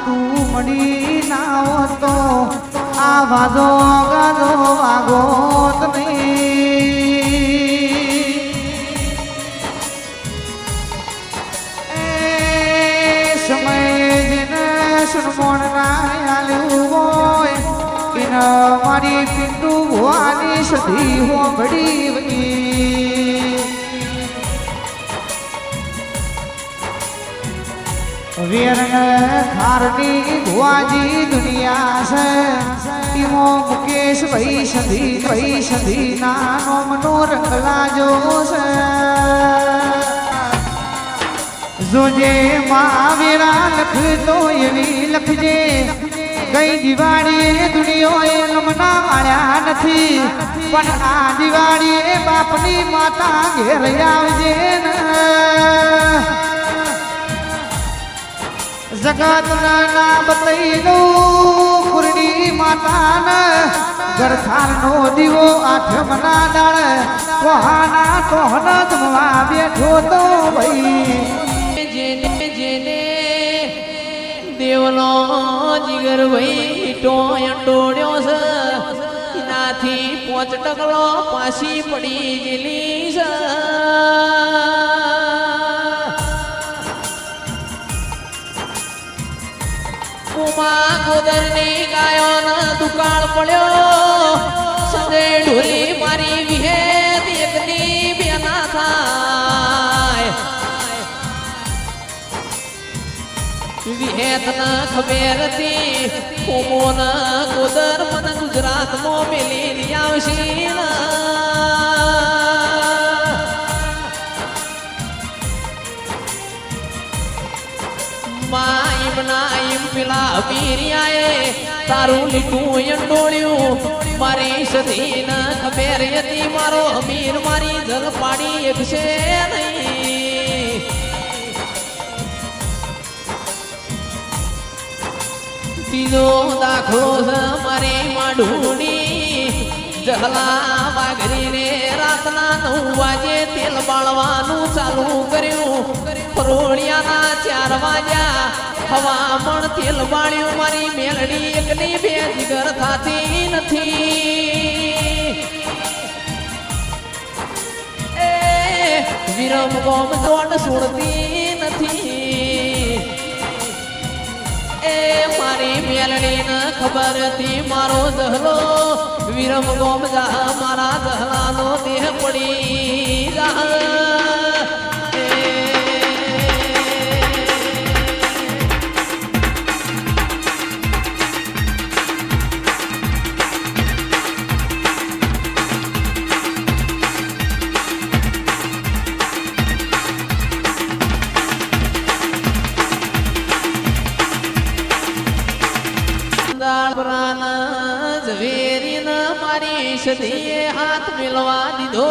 તું મળી ના હોતો આ વાદો ગાદો વાગોત નહીં. સમય જેને સુનમોણ ના આલ્યું હોય એને મારી પિંડુ ભવાની સધી હોંભળી વળી. વીરન ખારની ભુવાજી દુનિયા છે ટીમો મુકેશ ભાઈ સધી નાનો મનો રંગલાજો છે. જોજે મહાવીરા લખતો એવી લખજે ગઈ દિવાળી દુનિયાએ લમના વાળ્યા નથી પણ આ દિવાળી બાપની માતા ઘેર આવજે ને. જગત ના બતઈ દઉં કુરડી માતા ગરથાર નો દીવો આઠમ ના દાળ કોહાના કોહન જમવા બેઠો તો ભાઈ. જેને દેવનો જીગર ભાઈ ટોળ્યો છે એનાથી 5 ટકલો પાછી પડી ગયેલી છે. ગોદરની ગાયોનો દુકાળ પડ્યો સંગે ઢોલી મારી વિહેત એકની બેના થાય. વિહેત ના ખબર હતી કોમોન ગોદર મને ગુજરાતમાં મેલી આવશે. પેલા વીરિયાએ તારું લીટું એંડોળ્યું મારી સધી ન ખબર હતી મારો અમીર મારી જલ પાડી એકશે નહીં. બીજો દાખલો છે મારી માઢુની જહલા વાઘરીને રાતના 9 વાગે તેલ બાળવાનું ચાલુ કર્યું. ફરોળિયાના 4 વાગ્યા હવામણ તેલ બાળ્યું મારી મેલડી એકની બે જીગર થાતી નથી. એ વિરમ ગોમ દોડ છોડતી નથી. એ મારી મેલડી ને ખબર હતી મારો દહલો વિરમ ગોમ જા મારા દહલાનો દેહ પડી જા. ઝવેરી ન મારી સધીએ હાથ મિલવા દીધો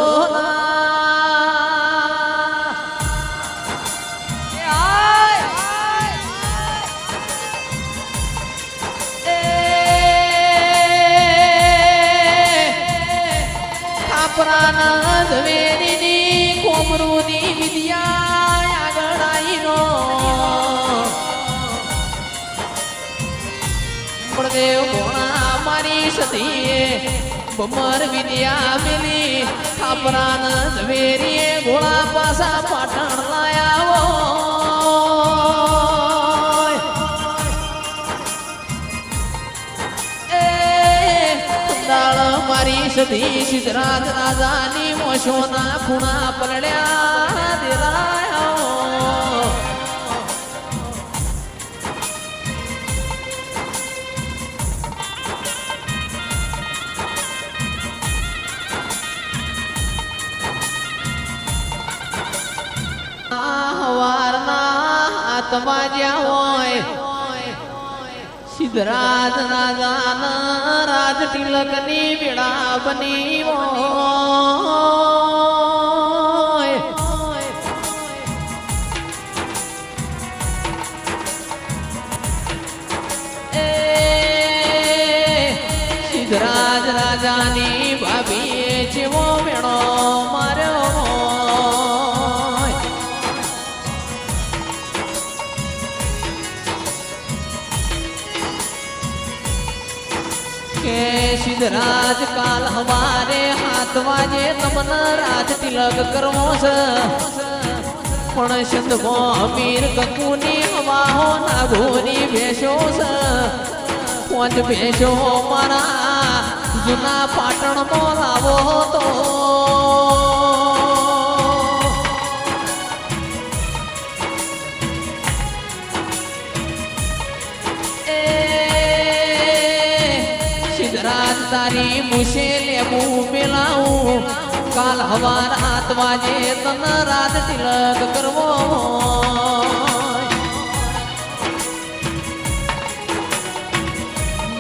ખાપરાના ઝવેરીની કોમરૂની વિદ્યા આગળ આવીનો દેવ ભોણા મારી સતીએ બમર વિદ્યા મેલી ખાપરાન ઝવેરીએ ઘોડા પાસા પાટણ લાયા. એ દાળ મારી સતી સિદ્ધરાજ રાજાની મોશોના ખૂણા પલડ્યા દેરાયા. હોય સિદ્ધરાજ રાજાના રાજ તિલકની વેળા બની હોય. એ સિદ્ધરાજ રાજાની ભાભીએ જેવો વેણો માર્યો કે સિદ્ધરાજ કાલ હવારે 7 વાગે તમને રાજ તિલક કરવો છે પણ સંધવો અમીર કકુની હવાહો નાગોની ભેંસો છે 5 ભેંસો મારા જૂના પાટણમાં લાવો તો સિદ્ધરાજ તારી મુશે લેવું મેલાવું કાલ હવાર 7 વાગે તને રાત તિલક કરવો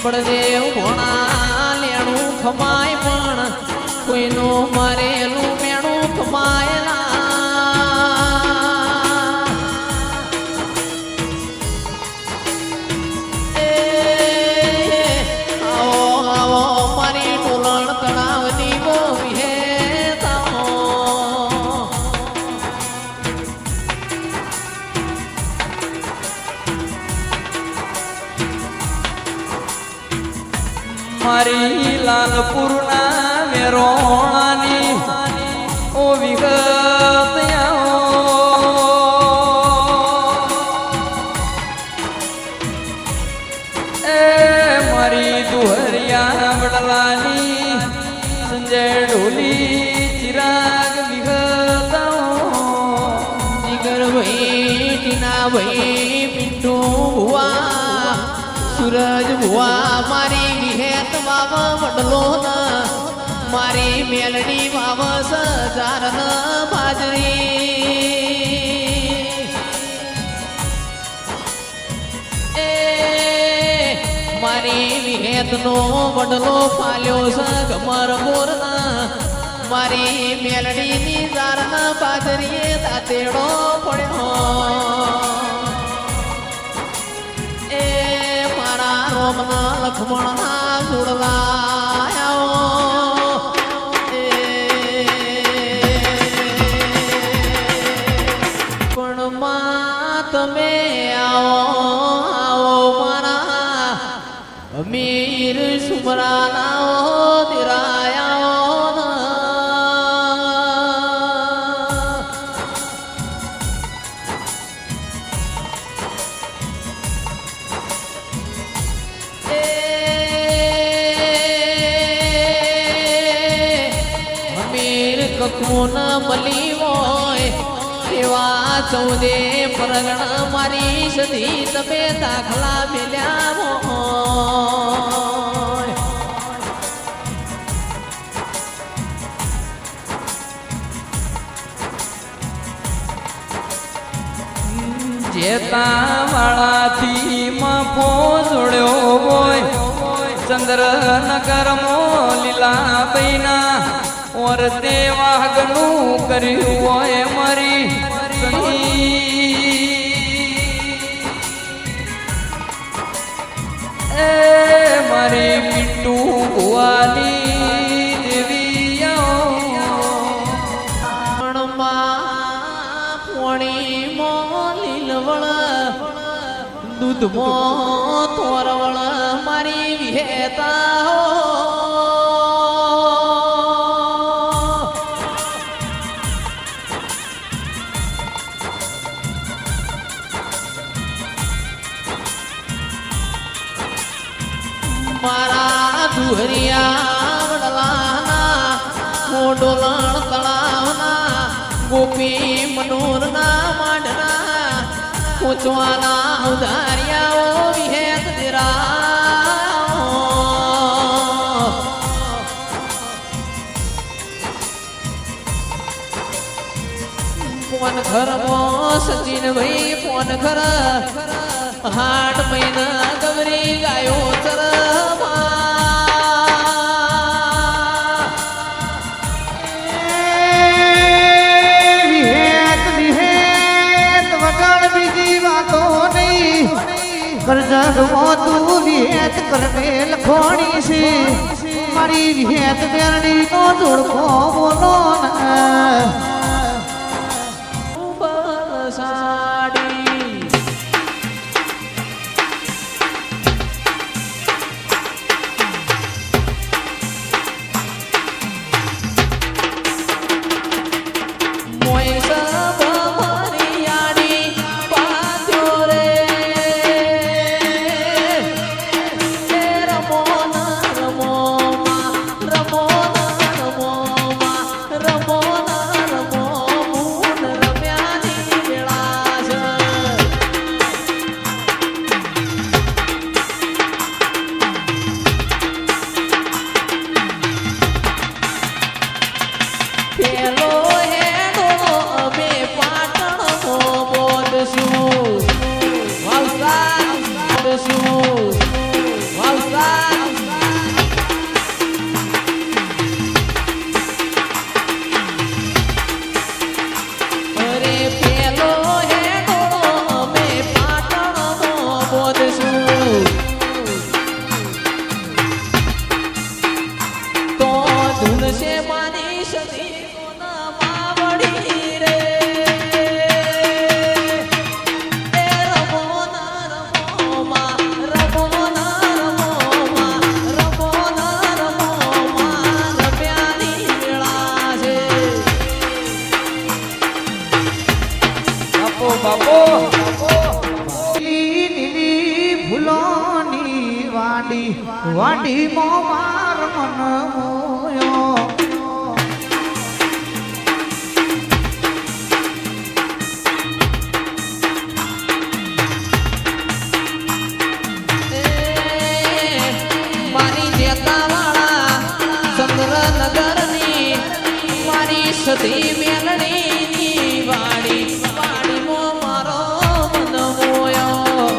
પડદેવ ભોણા લેણું ખમાય પણ કોઈનું મારેલું મેણું ખમાય મારી લાલપુરના મેરોણાની ઓ વિગત એ મારી દુહરિયા વડલાની સંજય ઢોલી ચિરાગ વિગત જીગર ભાઈ ટીના ભાઈ પિન્ટુ ભુવા સૂરજ ભુવા મારી વિહેત વાવ વડલો મારી મેલડી વાવ સજાર બાજરી એ મારી વિહેત નો વડલો ફાલ્યો છે ગમર મોર મારી મેલડી ની જાર બાજરીએ દાંતેડો પડ્યો રોમના લખમણના જોડલાયો પણ માં તમે આવો મારા અમીર સુમરાના દિરાયા કુન મલી હોય એવા 14 પરગણા મારી સદી તમે દાખલા મેલ્યા હોય જેતા વાળાથી મફો જોડ્યો હોય ચંદ્રનગર મો લીલા બૈના ઓર તે વાગનું કર્યું હોય મારી એ મારી પિન્ટુ ભુવાની દેવી પોણી મો લીલવળ દૂધમો તોરવળ મારી વિહેતા મારા દુહરિયા વડલાના મોડોલણ તળાવના ગોપી મનોરના માંડના પૂછવાના ઉધારિયાઓ વિહેત દિરા પોન ઘરમાં સચિન ભાઈ પોન ઘર હાટ મહિના ગવરી ગાયો ચર જગમાં તું વિહેત કરને લખોણી છે મારી વિહેત બેરડી નો જોડકો બોલો સાડી વાડી મો માર મન મોયો મારી જેતાવાળા ચંદ્રનગરની મારી સતી મેલડીની વાડી વાડીમાં મારો મન મોયો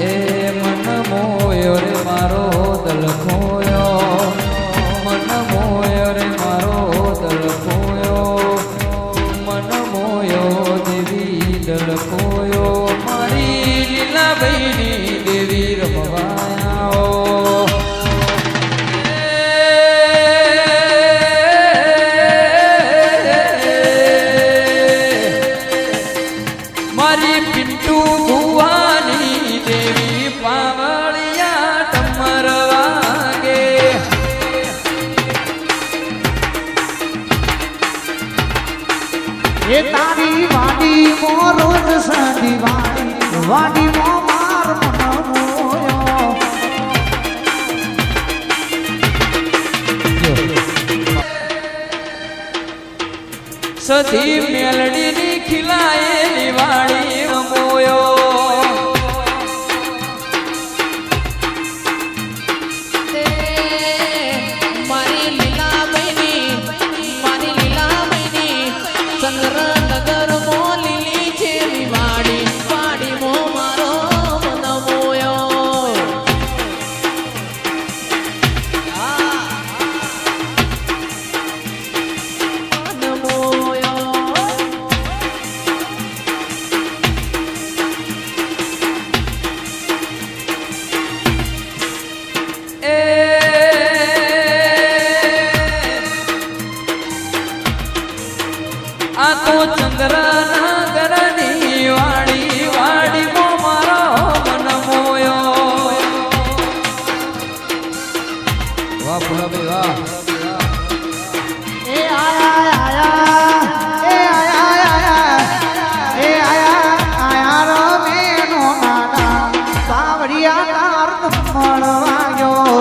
એ મન મોયો રે મારો દલ ખોયો મન મોયો રે મારો દલ ખોયો મન મોયો દેવી દલ ખોયો મારી લીલાબાઈની દેવી રમવાયા મારી પિન્ટુ ભુવાની દેવી પાવળિયા ટમર વાગે એ તારી વાડી મો રોજ સાંધી વાડી મો માર મન મોયો સતી મેલડીની ખીલાયેલી વાડી રમોયો મારી લીલાબાઈની ચંદ્રનગર મો લીલી છે વાડી વાડી મો મારો મન મોયો મન મોયો આ તો ચંદ્રનગરની વાડી વાડી મો મારો મન મોયો વાહ ભોળાભાઈ વાહ એ આયા રો મેનો નાના પાવડિયા તાર મળવાયો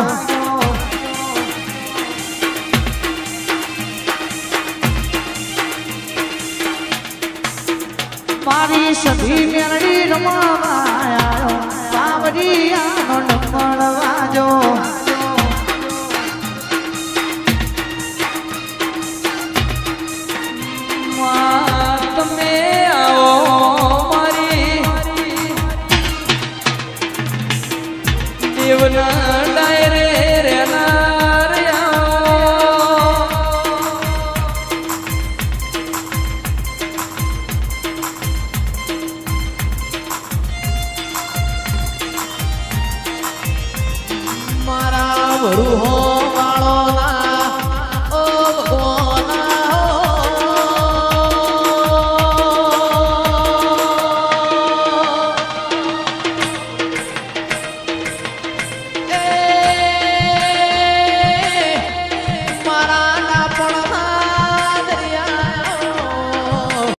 મારી સધી મેરડી રમવાયો પાવડિયાનો મળવાજો